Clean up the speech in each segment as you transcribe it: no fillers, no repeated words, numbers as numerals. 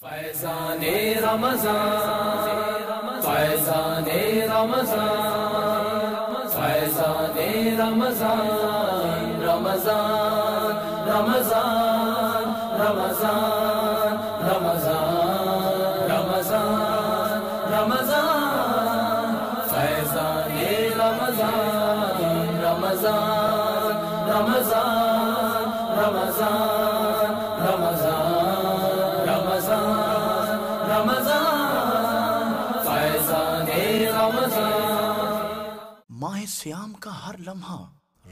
فیضان رمضان، فیضان رمضان، فیضان رمضان، رمضان رمضان رمضان رمضان رمضان رمضان، فیضان رمضان، رمضان رمضان رمضان رمضان رمضان رمضان، فیضان رمضان۔ ماہ سیام کا ہر لمحہ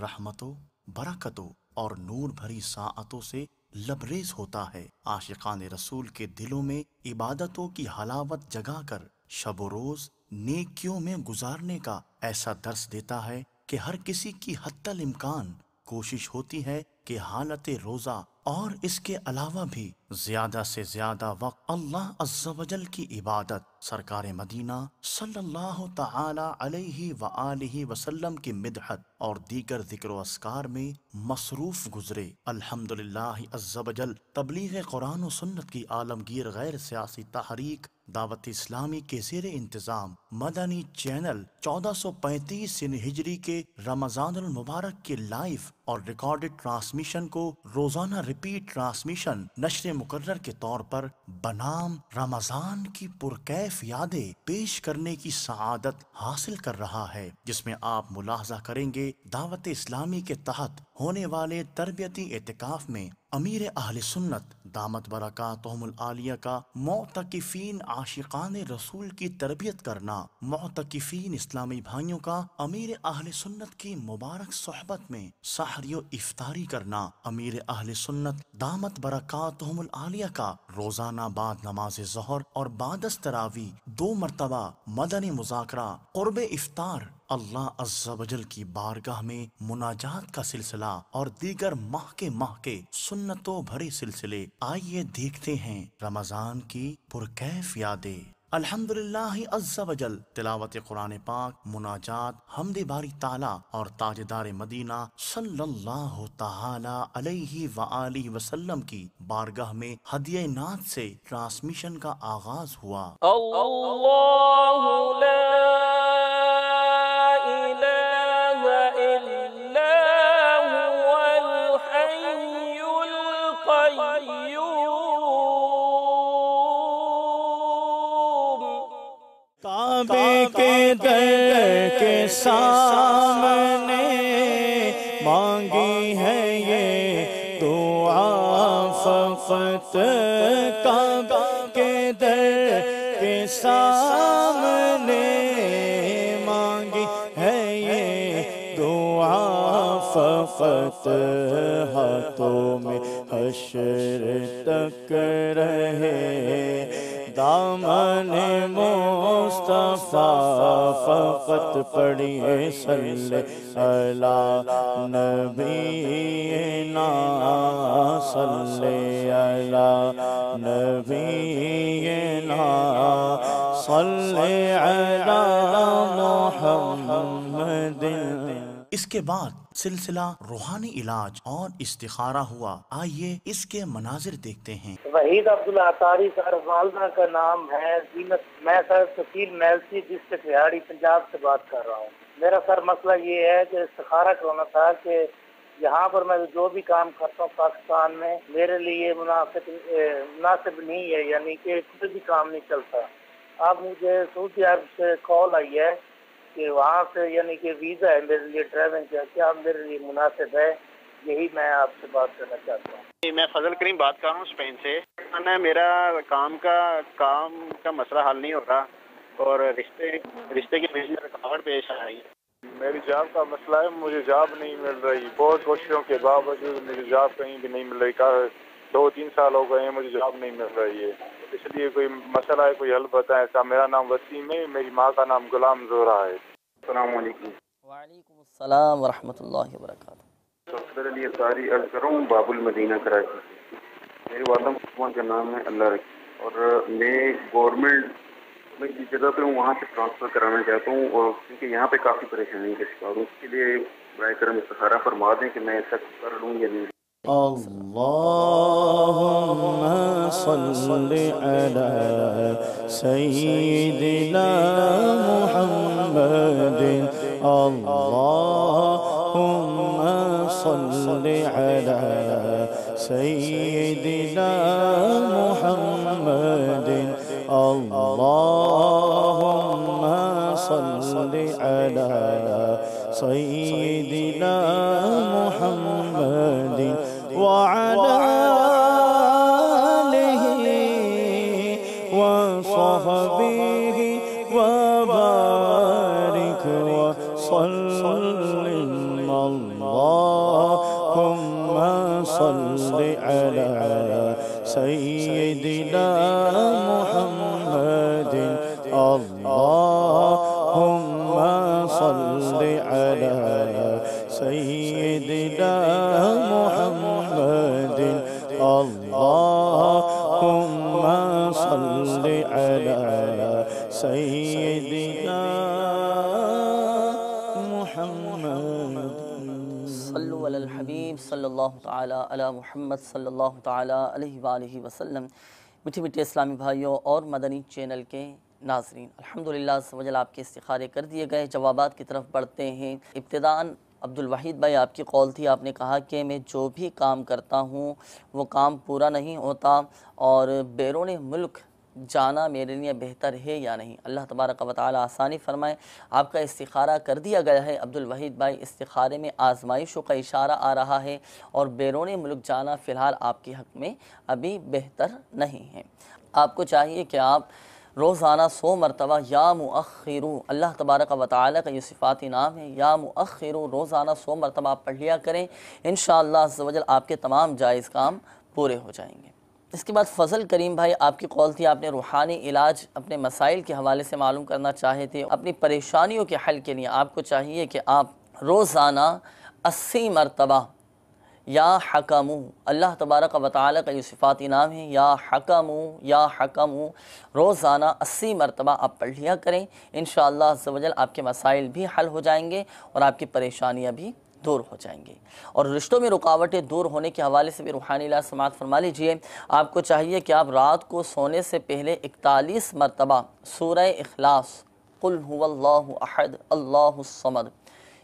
رحمتوں، برکتوں اور نور بھری ساعتوں سے لبریز ہوتا ہے۔ عاشقان رسول کے دلوں میں عبادتوں کی حلاوت جگا کر شب و روز نیکیوں میں گزارنے کا ایسا درس دیتا ہے کہ ہر کسی کی حتی الامکان کوشش ہوتی ہے کہ حالت روزہ اور اس کے علاوہ بھی زیادہ سے زیادہ وقت اللہ عز و جل کی عبادت، سرکار مدینہ صلی اللہ تعالی علیہ وآلہ وسلم کی مدحت اور دیگر ذکر و اذکار میں مصروف گزرے۔ الحمدللہ عز و جل تبلیغ قرآن و سنت کی عالمگیر غیر سیاسی تحریک دعوت اسلامی کے زیر انتظام مدنی چینل 1435 ہجری کے رمضان المبارک کے لائیو اور ریکارڈڈ ٹرانسمیشن کو روزانہ ریپیٹ ٹرانسمیشن نشر مقرر کے طور پر بنام رمضان کی پرکیف یادیں پیش کرنے کی سعادت حاصل کر رہا ہے، جس میں آپ ملاحظہ کریں گے دعوت اسلامی کے تحت ہونے والے تربیتی اعتکاف میں امیر اہل سنت دامت برکاتہم العالیہ کا معتکفین عاشقان رسول کی تربیت کرنا، معتکفین اسلامی بھائیوں کا امیر اہل سنت کی مبارک صحبت میں سحری و افطاری کرنا، امیر اہل سنت دامت برکاتہم العالیہ کا روزانہ بعد نماز ظہر اور بعد از تراویح 2 مرتبہ مدنی مذاکرہ قرب افطار، اللہ عز و جل کی بارگاہ میں مناجات کا سلسلہ اور دیگر ماہ کے سنتوں بھرے سلسلے۔ آئیے دیکھتے ہیں رمضان کی پرکیف یادیں۔ الحمدللہ عز و جل تلاوت قرآن پاک، مناجات، حمد باری تعالیٰ اور تاجدار مدینہ صلی اللہ تعالی علیہ وآلہ وسلم کی بارگاہ میں ہدیہ نعت سے ٹرانسمیشن کا آغاز ہوا۔ اللہ لا الہ الا هو الحی القیوم۔ کعبے کے در کے سامنے مانگی ہے یہ دعا فقط، کعبہ کے در کے سامنے مانگی ہے یہ دعا فقط، ہاتھوں میں حشر تک رہے دامن مصطفیٰ، فقط پڑھیے صلی علی نبینا، صلی علی نبینا، صلی علی محمد۔ اس کے بعد سلسلہ روحانی علاج اور استخارہ ہوا۔ آئیے اس کے مناظر دیکھتے ہیں۔ وحید عبداللہ اطاری سر، والدہ کا نام ہے زینت، میں سر تحصیل میلسی ڈسٹرکٹ ریاڑی پنجاب سے بات کر رہا ہوں۔ میرا سر مسئلہ یہ ہے کہ استخارہ کرنا تھا کہ یہاں پر میں جو بھی کام کرتا ہوں پاکستان میں میرے لیے مناسب نہیں ہے، یعنی کہ کوئی بھی کام نہیں چلتا۔ اب مجھے سعودی عرب سے کال آئی ہے کہ وہاں سے یعنی کہ ویزا ہے میرے لیے ڈرائیونگ کا، کیا میرے لیے مناسب ہے؟ یہی میں آپ سے بات کرنا چاہتا ہوں۔ میں فضل کریم بات کر رہا ہوں اسپین سے۔ میرا کام کا مسئلہ حل نہیں ہو رہا اور رشتے کی رکاوٹ پیش آ رہی ہے۔ میری جاب کا مسئلہ ہے، مجھے جاب نہیں مل رہی، بہت کوششوں کے باوجود مجھے جاب کہیں بھی نہیں مل رہی۔ 2-3 سال ہو گئے ہیں مجھے جاب نہیں مل رہی ہے، اس لیے کوئی مسئلہ ہے، کوئی حل بتائیں۔ میرا نام وسیم ہے، میری ماں کا نام غلام زہرا ہے۔ السلام علیکم۔ وعلیکم السلام ورحمۃ اللہ وبرکاتہ۔ صفدر علی اطاری عرض کر رہا ہوں باب المدینہ کراچی سے۔ میرے والدہ مسلمان کا نام ہے اللہ رکھی، اور میں گورنمنٹ میں جس جگہ پہ ہوں وہاں سے ٹرانسفر کرانا چاہتا ہوں، اور کیونکہ یہاں پہ کافی پریشانی کا شکار ہوں، اس کے لیے برائے کرم استخارہ فرما دیں کہ میں ایسا کر لوں یا نہیں۔ اللهم صل على سيدنا محمد اللهم صل على سيدنا محمد اللهم صل على سيدنا محمد وعلى آله وصحبه وبارك وسلم اللهم صل على سيدنا محمد اللهم صل على سيدنا محمد اللهم صل على سيدنا محمد صلو علی الحبیب صلی اللہ تعالیٰ علی محمد صلی اللہ تعالیٰ علیہ وآلہ وسلم۔ میٹھے میٹھے اسلامی بھائیوں اور مدنی چینل کے ناظرین، الحمدللہ سوجل آپ کے استخارے کر دیے گئے، جوابات کی طرف بڑھتے ہیں۔ ابتداً عبدالوحید بھائی آپ کی قول تھی، آپ نے کہا کہ میں جو بھی کام کرتا ہوں وہ کام پورا نہیں ہوتا اور بیرون ملک جانا میرے لیے بہتر ہے یا نہیں؟ اللہ تبارک و تعالی آسانی فرمائے۔ آپ کا استخارہ کر دیا گیا ہے عبدالوحید بھائی، استخارے میں آزمائشوں کا اشارہ آ رہا ہے اور بیرون ملک جانا فی الحال آپ کے حق میں ابھی بہتر نہیں ہے۔ آپ کو چاہیے کہ آپ روزانہ 100 مرتبہ یا مؤخرو، اللہ تبارک و تعالی کا یہ صفاتی نام ہے، یا مؤخرو، روزانہ 100 مرتبہ آپ پڑھ لیا کریں، انشاءاللہ عز و جل آپ کے تمام جائز کام پورے ہو جائیں گے۔ اس کے بعد فضل کریم بھائی آپ کی قول تھی، آپ نے روحانی علاج اپنے مسائل کے حوالے سے معلوم کرنا چاہے تھے۔ اپنی پریشانیوں کے حل کے لیے آپ کو چاہیے کہ آپ روزانہ 80 مرتبہ یا حکمو، اللہ تبارک و تعالی کا یہ صفاتی نام ہے، یا حکمو، روزانہ 80 مرتبہ آپ پڑھ لیا کریں، انشاءاللہ عز و جل آپ کے مسائل بھی حل ہو جائیں گے اور آپ کی پریشانیاں بھی دور ہو جائیں گے۔ اور رشتوں میں رکاوٹیں دور ہونے کے حوالے سے بھی روحانی علاج سماعت فرما لیجئے۔ آپ کو چاہیے کہ آپ رات کو سونے سے پہلے 41 مرتبہ سورہ اخلاص، قل هو اللہ احد اللہ الصمد،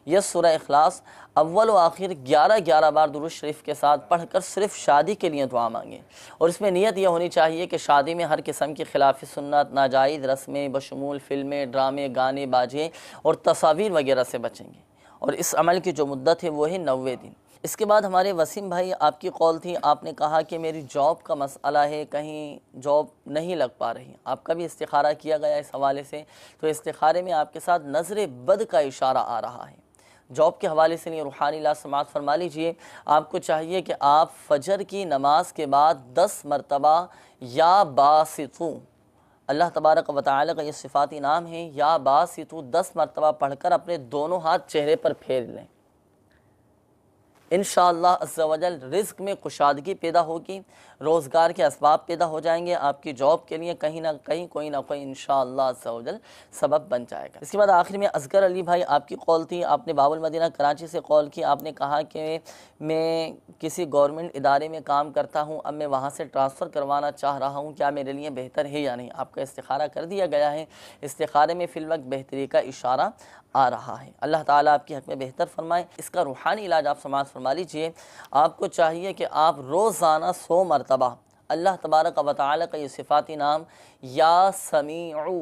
یہ سورہ اخلاص اول و آخر 11 بار درود شریف کے ساتھ پڑھ کر صرف شادی کے لیے دعا مانگیں، اور اس میں نیت یہ ہونی چاہیے کہ شادی میں ہر قسم کی خلاف سنت، ناجائز رسمیں بشمول فلمیں، ڈرامے، گانے باجے اور تصاویر وغیرہ سے بچیں گے، اور اس عمل کی جو مدت ہے وہ ہے 90 دن۔ اس کے بعد ہمارے وسیم بھائی آپ کی قول تھی، آپ نے کہا کہ میری جاب کا مسئلہ ہے، کہیں جاب نہیں لگ پا رہی۔ آپ کا بھی استخارہ کیا گیا اس حوالے سے، تو استخارے میں آپ کے ساتھ نظر بد کا اشارہ آ رہا ہے۔ جاب کے حوالے سے لیے روحانی علاج سماعت فرما لیجئے۔ آپ کو چاہیے کہ آپ فجر کی نماز کے بعد 10 مرتبہ یا باسطو، اللہ تبارک و تعالی کا یہ صفاتی نام ہے، یا باسطو 10 مرتبہ پڑھ کر اپنے دونوں ہاتھ چہرے پر پھیر لیں، انشاءاللہ عز و جل رزق میں کشادگی پیدا ہوگی، روزگار کے اسباب پیدا ہو جائیں گے، آپ کی جاب کے لیے کہیں نہ کہیں کوئی نہ کوئی انشاءاللہ عز و جل سبب بن جائے گا۔ اس کے بعد آخر میں اصغر علی بھائی آپ کی قول تھی، آپ نے باب المدینہ کراچی سے قول کی، آپ نے کہا کہ میں کسی گورنمنٹ ادارے میں کام کرتا ہوں، اب میں وہاں سے ٹرانسفر کروانا چاہ رہا ہوں، کیا میرے لیے بہتر ہے یا نہیں؟ آپ کا استخارہ کر دیا گیا ہے، استخارے میں فی الوقت بہتری کا اشارہ آ رہا ہے، اللہ تعالیٰ آپ کی حق میں بہتر فرمائے۔ اس کا روحانی علاج آپ سماعت فرما لیجئے۔ آپ کو چاہیے کہ آپ روزانہ 100 مرتبہ اللہ تبارک و تعالی کا یہ صفاتی نام، یا سمیعو،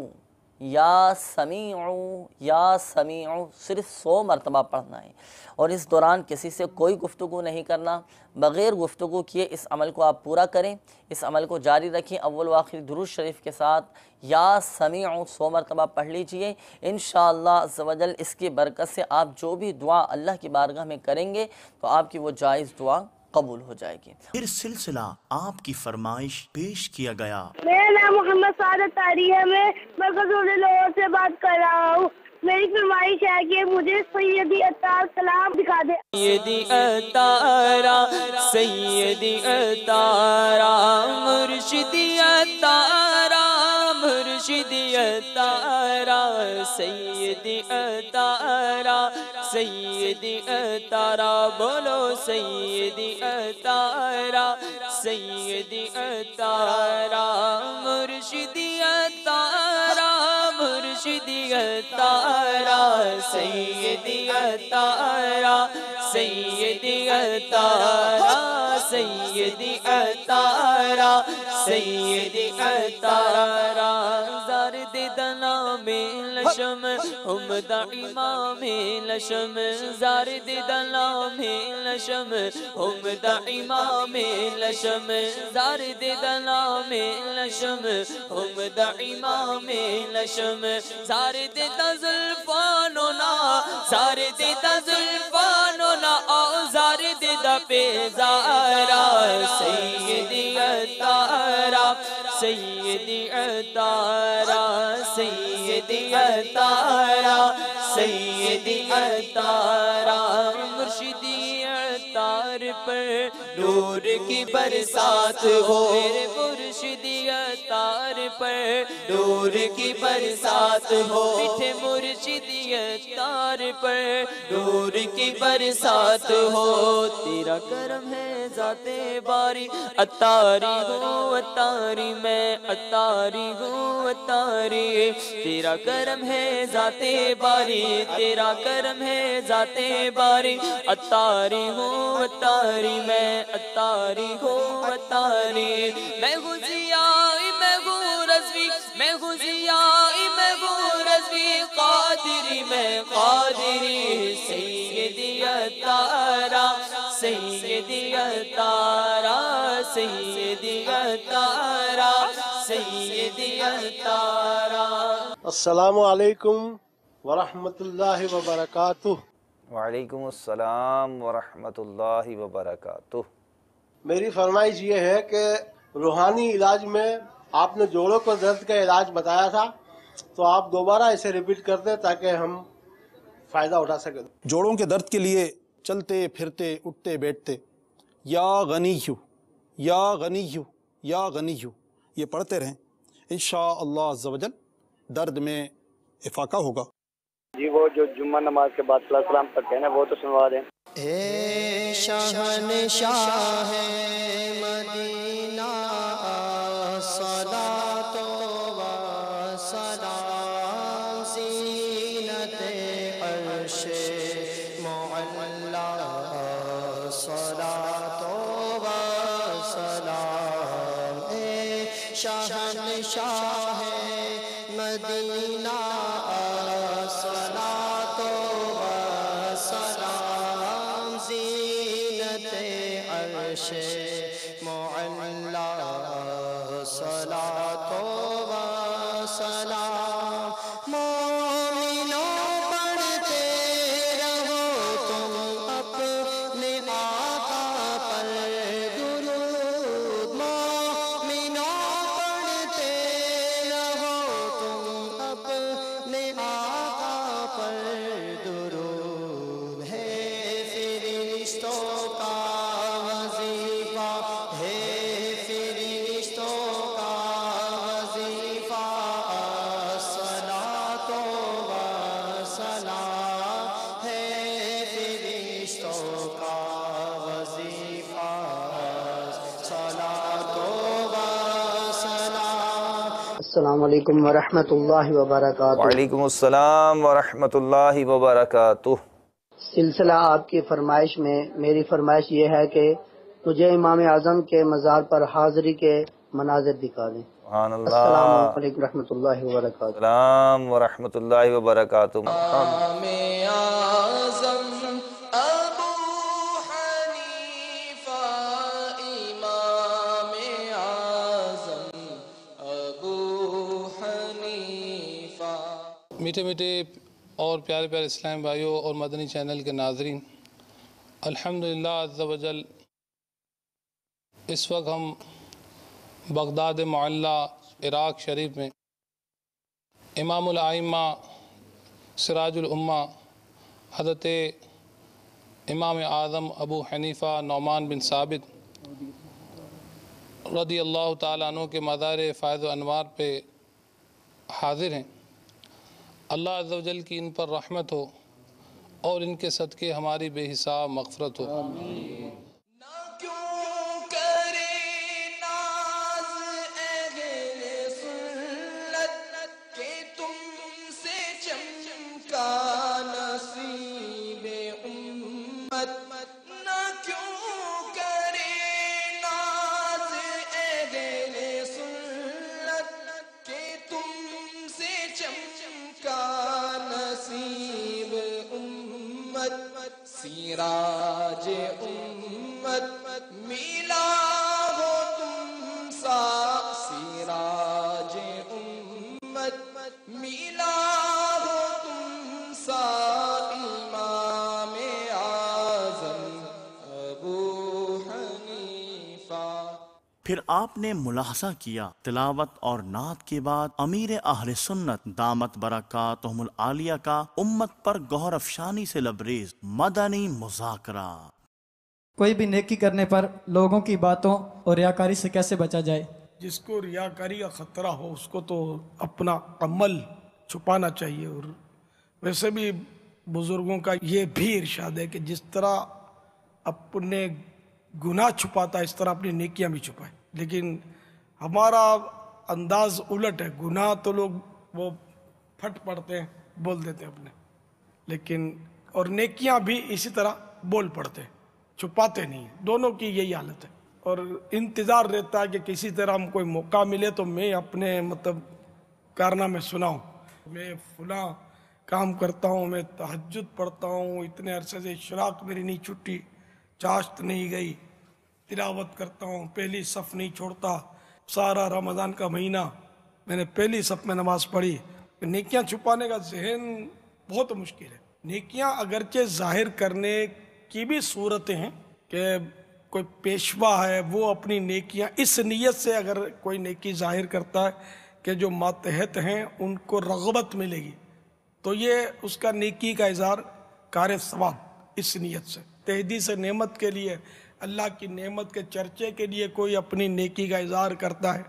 صرف 100 مرتبہ پڑھنا ہے، اور اس دوران کسی سے کوئی گفتگو نہیں کرنا، بغیر گفتگو کیے اس عمل کو آپ پورا کریں، اس عمل کو جاری رکھیں، اول و آخر درود شریف کے ساتھ یا سمیع 100 مرتبہ پڑھ لیجئے، انشاءاللہ عز و جل اس کی برکت سے آپ جو بھی دعا اللہ کی بارگاہ میں کریں گے تو آپ کی وہ جائز دعا قبول ہو جائے گی۔ پھر سلسلہ آپ کی فرمائش پیش کیا گیا۔ میرا نام محمد سعادت طاری ہے، میں مرکز لاہور سے بات کر رہا ہوں۔ میری فرمائش ہے کہ مجھے سیدی عطار سلام دکھا دے۔ سیدی عطارہ، سیدی عطارہ، مرشدی عطارہ، مرشدی عطارہ، سیدی عطارہ، سیدی اتارا بولو سیدی اتارا سیدی اتارا مرشدی اتارا مرشدی اتارا سیدی اتارا سیدی اتارا سیدی اتارا سیدی اتارا زارد دنام لشم حمد امام لشم زارد دنام لشم حمد امام لشم زارد دنام لشم حمد امام لشم زارد تزلفاننا زارد تزلفاننا زارد دپیزارا سیدی اتارا سیدی اتارا سیدی اتارا سیدی اتارا مرشدی اتار پر نور کی برسات ہو مرشدی اتار پر نور کی برسات ہو میٹھے مرشدی اتار پر نور کی برسات ہو تیرا کرم ہے ذات باری اتاری ہوں اتاری میں اتاری ہوں اتاری تیرا کرم ہے ذات باری تیرا کرم ہے ذات باری اتاری ہوں اتاری میں اتاری ہوں اتاری میں ہوں ضیائی میں ہوں رضوی میں ہوں ضیائی میں ہوں رضوی قادری میں قادری سیدی اتارا سیدی اتارا سیدی اتارا سیدی اتارا السلام علیکم ورحمۃ اللہ وبرکاتہ۔ وعلیکم السلام ورحمۃ اللہ وبرکاتہ۔ میری فرمائش یہ ہے کہ روحانی علاج میں آپ نے جوڑوں کو درد کا علاج بتایا تھا، تو آپ دوبارہ اسے ریپیٹ کر دیں تاکہ ہم فائدہ اٹھا سکیں۔ جوڑوں کے درد کے لیے چلتے پھرتے اٹھتے بیٹھتے یا غنیو یا غنیو یا غنیو یہ پڑھتے رہیں، انشاءاللہ عز و جل درد میں افاقہ ہوگا۔ جی وہ جو جمعہ نماز کے بعد صلاۃ السلام پڑھتے ہیں نا وہ تو سنوا دیں۔ اے شہنشاہ مدینہ صلاۃ و سلام زینت عرش معلی صلاۃ و سلام اے شہنشاہ مدینہ صلاۃ و سلام زینت عرش معلی صلاۃ و سلام مومنوں پڑھتے رہو تم اپنے آقا پر درود مومنوں پڑھتے رہو تم اپنے آقا پر درود ہے فرشتوں کا وظیفہ ہے فرشتوں کا وظیفہ الصلاۃ و سلام ہے فرشتوں کا وظیفہ الصلاۃ و سلام۔ السلام علیکم ورحمۃ اللہ وبرکاتہ۔ وعلیکم السلام ورحمۃ اللہ وبرکاتہ۔ سلسلہ آپ کی فرمائش میں میری فرمائش یہ ہے کہ مجھے امام اعظم کے مزار پر حاضری کے مناظر دکھا دیں۔ سبحان اللہ۔ السلام علیکم ورحمۃ اللہ وبرکاتہ۔ السلام ورحمۃ اللہ وبرکاتہ۔ امام اعظم ابو حنیفہ امام اعظم ابو حنیفہ۔ میٹھے میٹھے اور پیارے پیارے اسلام بھائیوں اور مدنی چینل کے ناظرین، الحمدللہ عز و جل اس وقت ہم بغداد معلیٰ عراق شریف میں امام الائمہ سراج الامہ حضرت امام اعظم ابو حنیفہ نعمان بن ثابت رضی اللہ تعالیٰ عنہ کے مزار فیض و انوار پہ حاضر ہیں۔ اللہ عز و جل کی ان پر رحمت ہو اور ان کے صدقے ہماری بے حساب مغفرت ہو۔ سراج امت میلا ہو تم سا، سراج امت میلا ہو تم سا، امام اعظم ابو حنیفہ۔ پھر آپ نے ملاحظہ کیا تلاوت اور نعت کے بعد امیر اہل سنت دامت برکاتہم العالیہ کا امت پر گوہر افشانی سے لبریز مدنی مذاکرہ۔ کوئی بھی نیکی کرنے پر لوگوں کی باتوں اور ریاکاری سے کیسے بچا جائے؟ جس کو ریاکاری کا خطرہ ہو اس کو تو اپنا عمل چھپانا چاہیے، اور ویسے بھی بزرگوں کا یہ بھی ارشاد ہے کہ جس طرح اپنے گناہ چھپاتا ہے اس طرح اپنی نیکیاں بھی چھپائے، لیکن ہمارا انداز الٹ ہے، گناہ تو لوگ وہ پھٹ پڑتے ہیں، بول دیتے ہیں اپنے، لیکن اور نیکیاں بھی اسی طرح بول پڑتے ہیں، چھپاتے نہیں ہیں، دونوں کی یہی حالت ہے، اور انتظار رہتا ہے کہ کسی طرح ہم کوئی موقع ملے تو میں اپنے کارنامے سناؤں، میں فلاں کام کرتا ہوں، میں تہجد پڑھتا ہوں، اتنے عرصے سے اشراق میری نہیں چھٹی، چاشت نہیں گئی، تلاوت کرتا ہوں، پہلی صف نہیں چھوڑتا، سارا رمضان کا مہینہ میں نے پہلی صف میں نماز پڑھی۔ نیکیاں چھپانے کا ذہن بہت مشکل ہے۔ نیکیاں اگرچہ ظاہر کرنے کی بھی صورتیں ہیں کہ کوئی پیشوا ہے وہ اپنی نیکیاں اس نیت سے اگر کوئی نیکی ظاہر کرتا ہے کہ جو ماتحت ہیں ان کو رغبت ملے گی، تو یہ اس کا نیکی کا اظہار کار ثواب اس نیت سے، تحدیث نعمت کے لیے، اللہ کی نعمت کے چرچے کے لیے کوئی اپنی نیکی کا اظہار کرتا ہے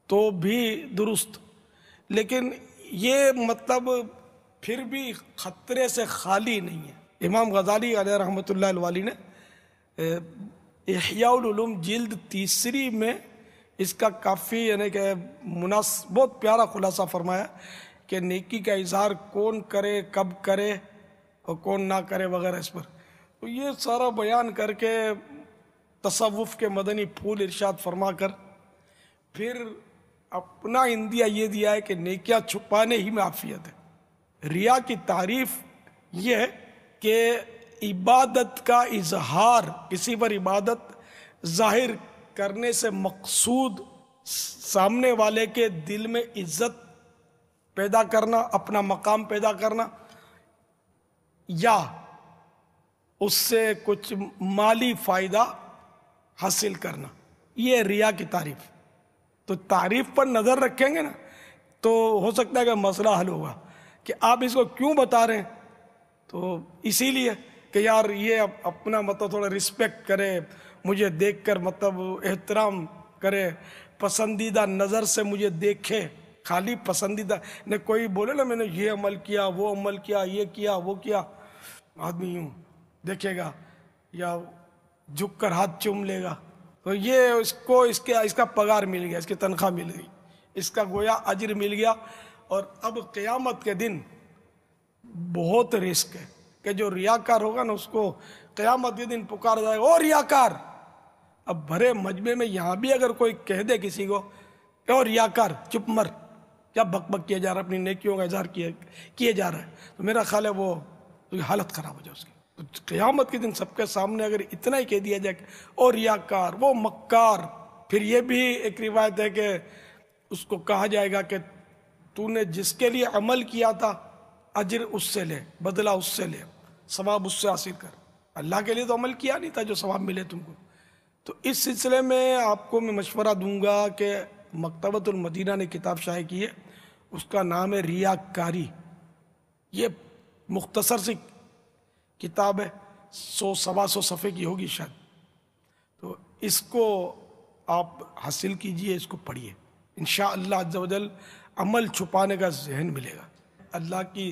تو بھی درست، لیکن یہ پھر بھی خطرے سے خالی نہیں ہے۔ امام غزالی علیہ رحمۃ اللہ علیہ نے احیاء العلوم جلد 3 میں اس کا کافی یعنی کہ بہت پیارا خلاصہ فرمایا کہ نیکی کا اظہار کون کرے، کب کرے اور کون نہ کرے وغیرہ، اس پر تو یہ سارا بیان کر کے تصوف کے مدنی پھول ارشاد فرما کر پھر اپنا اندیا یہ دیا ہے کہ نیکیاں چھپانے ہی میں عافیت ہے۔ ریا کی تعریف یہ ہے کہ عبادت کا اظہار، کسی پر عبادت ظاہر کرنے سے مقصود سامنے والے کے دل میں عزت پیدا کرنا، اپنا مقام پیدا کرنا، یا اس سے کچھ مالی فائدہ حاصل کرنا، یہ ریا کی تعریف۔ تو تعریف پر نظر رکھیں گے نا تو ہو سکتا ہے کہ مسئلہ حل ہوگا کہ آپ اس کو کیوں بتا رہے ہیں، تو اسی لیے کہ یار یہ اپنا تھوڑا رسپیکٹ کرے، مجھے دیکھ کر احترام کرے، پسندیدہ نظر سے مجھے دیکھے، خالی پسندیدہ نے کوئی بولے نا میں نے یہ عمل کیا، وہ عمل کیا، یہ کیا، وہ کیا، آدمی یوں دیکھے گا یا جھک کر ہاتھ چوم لے گا، تو یہ اس کو اس کا پگار مل گیا، اس کی تنخواہ مل گئی، اس کا گویا اجر مل گیا۔ اور اب قیامت کے دن بہت رسک ہے کہ جو ریاکار ہوگا نا اس کو قیامت کے دن پکارا جائے گا، او ریاکار۔ اب بھرے مجمع میں یہاں بھی اگر کوئی کہہ دے کسی کو کہ او ریاکار چپ مر، کیا بک بک کیا جا رہا ہے، اپنی نیکیوں کا اظہار کیے جا رہا ہے، تو میرا خیال ہے وہ حالت خراب ہو جائے اس کی۔ قیامت کے دن سب کے سامنے اگر اتنا ہی کہہ دیا جائے کہ او ریاکار، وہ مکار، پھر یہ بھی ایک روایت ہے کہ اس کو کہا جائے گا کہ تو نے جس کے لیے عمل کیا تھا اجر اس سے لے، بدلہ اس سے لے، ثواب اس سے حاصل کر، اللہ کے لیے تو عمل کیا نہیں تھا جو ثواب ملے تم کو۔ تو اس سلسلے میں آپ کو میں مشورہ دوں گا کہ مکتبۃ المدینہ نے کتاب شائع کی ہے، اس کا نام ہے ریاکاری، یہ مختصر سی کتاب ہے، 100-125 صفحے کی ہوگی شاید، تو اس کو آپ حاصل کیجئے، اس کو پڑھیے، انشاءاللہ عز و جل عمل چھپانے کا ذہن ملے گا، اللہ کی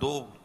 2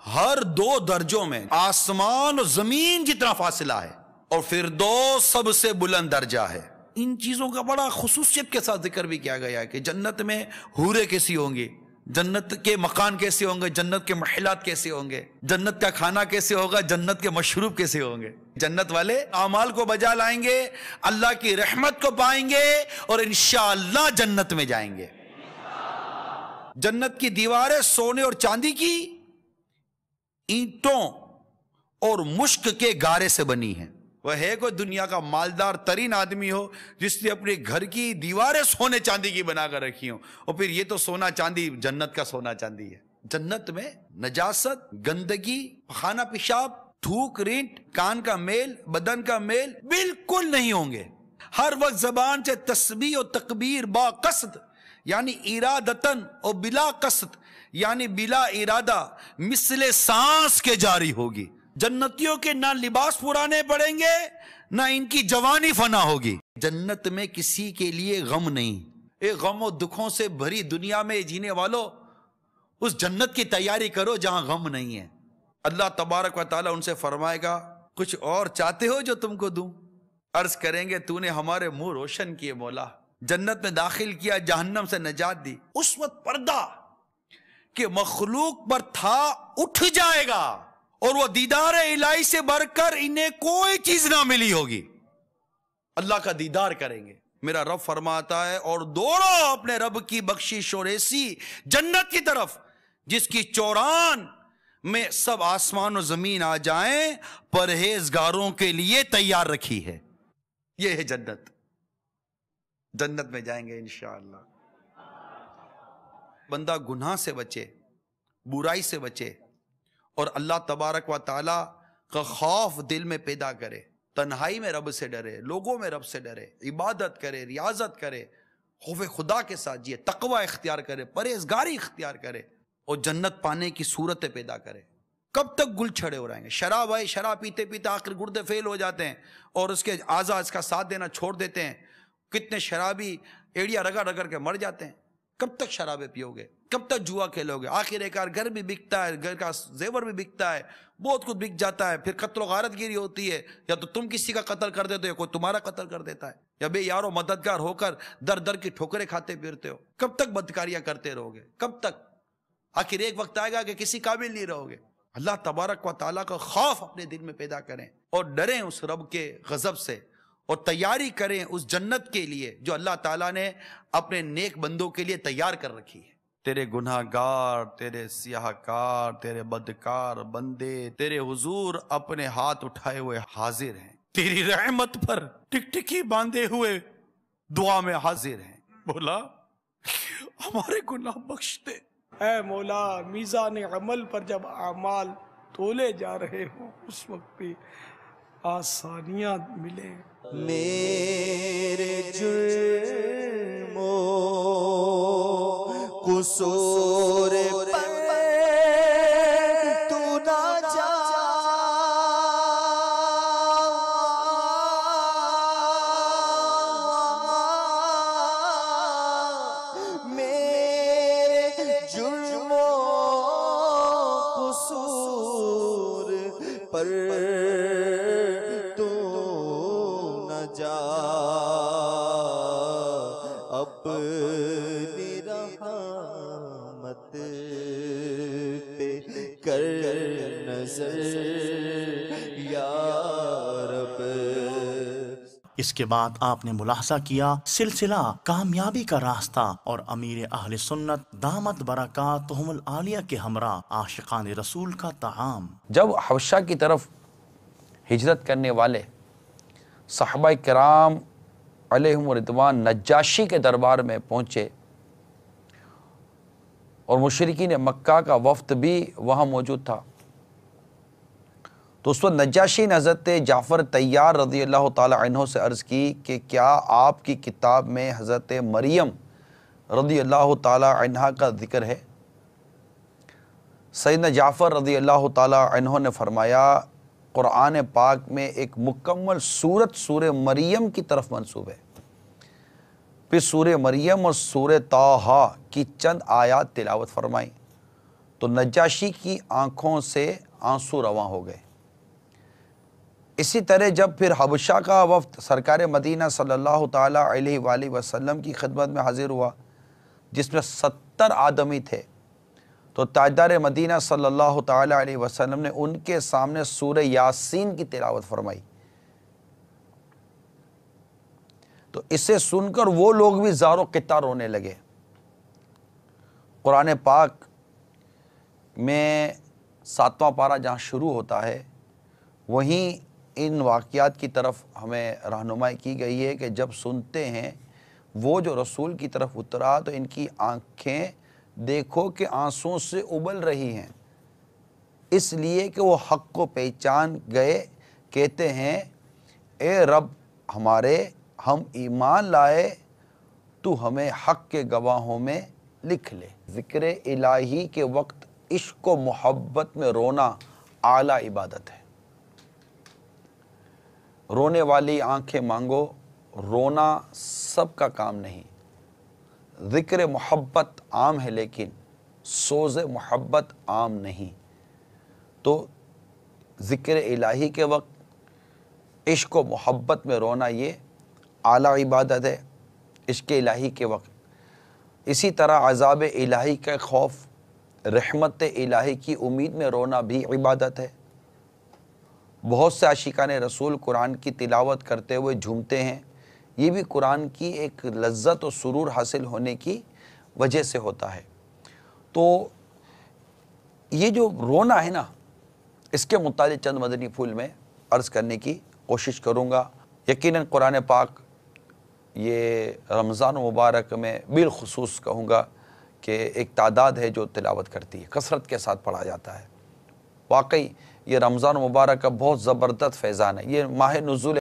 ہر 2 درجوں میں آسمان و زمین جتنا فاصلہ ہے، اور فردوس سب سے بلند درجہ ہے۔ ان چیزوں کا بڑا خصوصیت کے ساتھ ذکر بھی کیا گیا ہے کہ جنت میں حوریں کیسی ہوں گی، جنت کے مکان کیسے ہوں گے، جنت کے محلات کیسے ہوں گے، جنت کا کھانا کیسے ہوگا، جنت کے مشروب کیسے ہوں گے۔ جنت والے اعمال کو بجا لائیں گے، اللہ کی رحمت کو پائیں گے اور انشاءاللہ جنت میں جائیں گے۔ جنت کی دیواریں سونے اور چاندی کی، اینٹوں اور مشک کے گارے سے بنی ہیں۔ وہ ہے کوئی دنیا کا مالدار ترین آدمی ہو جس نے اپنے گھر کی دیواریں سونے چاندی کی بنا کر رکھی ہوں، اور پھر یہ تو سونا چاندی جنت کا سونا چاندی ہے۔ جنت میں نجاست، گندگی، خانہ پیشاب، تھوک، رینٹ، کان کا میل، بدن کا میل بالکل نہیں ہوں گے۔ ہر وقت زبان سے تسبیح و تکبیر با قصد، یعنی ارادتن اور بلا قصد، یعنی بلا ارادہ، مثل سانس کے جاری ہوگی۔ جنتیوں کے نہ لباس پرانے پڑیں گے، نہ ان کی جوانی فنا ہوگی۔ جنت میں کسی کے لیے غم نہیں۔ اے غم و دکھوں سے بھری دنیا میں جینے والوں، اس جنت کی تیاری کرو جہاں غم نہیں ہے۔ اللہ تبارک و تعالیٰ ان سے فرمائے گا، کچھ اور چاہتے ہو جو تم کو دوں؟ عرض کریں گے، تو نے ہمارے منہ روشن کیے مولا، جنت میں داخل کیا، جہنم سے نجات دی۔ اس وقت پردہ کہ مخلوق پر تھا اٹھ جائے گا، اور وہ دیدار الہی سے بڑھ کر انہیں کوئی چیز نہ ملی ہوگی۔ اللہ کا دیدار کریں گے۔ میرا رب فرماتا ہے، اور دوڑو اپنے رب کی بخشش اور ایسی جنت کی طرف جس کی چوران میں سب آسمان و زمین آ جائیں، پرہیزگاروں کے لیے تیار رکھی ہے۔ یہ ہے جنت۔ جنت میں جائیں گے انشاءاللہ۔ بندہ گناہ سے بچے، برائی سے بچے، اور اللہ تبارک و تعالی کا خوف دل میں پیدا کرے، تنہائی میں رب سے ڈرے، لوگوں میں رب سے ڈرے، عبادت کرے، ریاضت کرے، خوف خدا کے ساتھ جیے، تقوی اختیار کرے، پرہیزگاری اختیار کرے، اور جنت پانے کی صورتیں پیدا کرے۔ کب تک گل چھڑے ہو رہیں گے؟ شراب آئی، شراب پیتے پیتے آخر گردے فیل ہو جاتے ہیں اور اس کے اعضاء اس کا ساتھ دینا چھوڑ دیتے ہیں۔ کتنے شرابی ایڑیاں رگڑ رگڑ کے مر جاتے ہیں۔ کب تک شرابیں پیو گے؟ کب تک جوا کھیلو گے؟ آخر ایک گھر بھی بکتا ہے، گھر کا زیور بھی بکتا ہے، بہت کچھ بک جاتا ہے، پھر قتل و غارت گیری ہوتی ہے، یا تو تم کسی کا قتل کر دیتے ہو یا کوئی تمہارا قتل کر دیتا ہے، یا بے یارو مددگار ہو کر در در کی ٹھوکریں کھاتے پھرتے ہو۔ کب تک بدکاریاں کرتے رہو گے؟ کب تک؟ آخر ایک وقت آئے گا کہ کسی قابل نہیں رہو گے۔ اللہ تبارک و تعالیٰ کا خوف اپنے دل میں پیدا کریں اور ڈریں اس رب کے غضب سے، اور تیاری کریں اس جنت کے لیے جو اللہ تعالیٰ نے اپنے نیک بندوں کے لیے تیار کر رکھی ہے۔ تیرے گناہ گار، تیرے سیاہ کار، تیرے بدکار بندے تیرے حضور اپنے ہاتھ اٹھائے ہوئے حاضر ہیں، تیری رحمت پر ٹکٹکی باندھے ہوئے دعا میں حاضر ہیں۔ بولا ہمارے گناہ بخش دے۔ اے مولا، میزان عمل پر جب اعمال تولے جا رہے ہوں اس وقت بھی آسانیاں ملیں۔ میرے جرم و قصور پر تو نہ جا، میرے جرم و قصور پر اپنی رحمت پہ کر نظر یا رب۔ اس کے بعد آپ نے ملاحظہ کیا سلسلہ کامیابی کا راستہ اور امیر اہل سنت دامت برکاتہم العالیہ کے ہمراہ عاشقان رسول کا طعام۔ جب حبشہ کی طرف ہجرت کرنے والے صحابہ کرام علیہم رضوان نجاشی کے دربار میں پہنچے اور مشرکین مکہ کا وفد بھی وہاں موجود تھا، تو اس وقت نجاشی نے حضرت جعفر طیار رضی اللہ تعالی عنہ سے عرض کی کہ کیا آپ کی کتاب میں حضرت مریم رضی اللہ تعالی عنہ کا ذکر ہے؟ سیدنا جعفر رضی اللہ تعالی عنہ نے فرمایا قرآن پاک میں ایک مکمل سورت سورہ مریم کی طرف منسوب ہے۔ پھر سورہ مریم اور سورہ طٰہٰ کی چند آیات تلاوت فرمائیں۔ تو نجاشی کی آنکھوں سے آنسو رواں ہو گئے۔ اسی طرح جب پھر حبشہ کا وفد سرکار مدینہ صلی اللہ تعالیٰ علیہ وآلہ وسلم کی خدمت میں حاضر ہوا، جس میں 70 آدمی تھے، تو تاجدار مدینہ صلی اللہ تعالیٰ علیہ وسلم نے ان کے سامنے سورہ یاسین کی تلاوت فرمائی۔ تو اسے سن کر وہ لوگ بھی زار و قطع رونے لگے۔ قرآن پاک میں 7واں پارہ جہاں شروع ہوتا ہے، وہیں ان واقعات کی طرف ہمیں رہنمائی کی گئی ہے کہ جب سنتے ہیں وہ جو رسول کی طرف اترا تو ان کی آنکھیں دیکھو کہ آنسوں سے ابل رہی ہیں، اس لیے کہ وہ حق کو پہچان گئے۔ کہتے ہیں اے رب ہمارے، ہم ایمان لائے، تو ہمیں حق کے گواہوں میں لکھ لے۔ ذکر الہی کے وقت عشق و محبت میں رونا اعلیٰ عبادت ہے۔ رونے والی آنکھیں مانگو، رونا سب کا کام نہیں۔ ذکر محبت عام ہے لیکن سوز محبت عام نہیں۔ تو ذکر الہی کے وقت عشق و محبت میں رونا یہ اعلیٰ عبادت ہے، عشق الہی کے وقت۔ اسی طرح عذاب الہی کا خوف، رحمت الہی کی امید میں رونا بھی عبادت ہے۔ بہت سے عاشقان رسول قرآن کی تلاوت کرتے ہوئے جھومتے ہیں، یہ بھی قرآن کی ایک لذت و سرور حاصل ہونے کی وجہ سے ہوتا ہے۔ تو یہ جو رونا ہے نا، اس کے متعلق چند مدنی پھول میں عرض کرنے کی کوشش کروں گا۔ یقیناً قرآن پاک یہ رمضان مبارک میں بالخصوص کہوں گا کہ ایک تعداد ہے جو تلاوت کرتی ہے، کثرت کے ساتھ پڑھا جاتا ہے۔ واقعی یہ رمضان مبارک کا بہت زبردست فیضان ہے، یہ ماہ نزول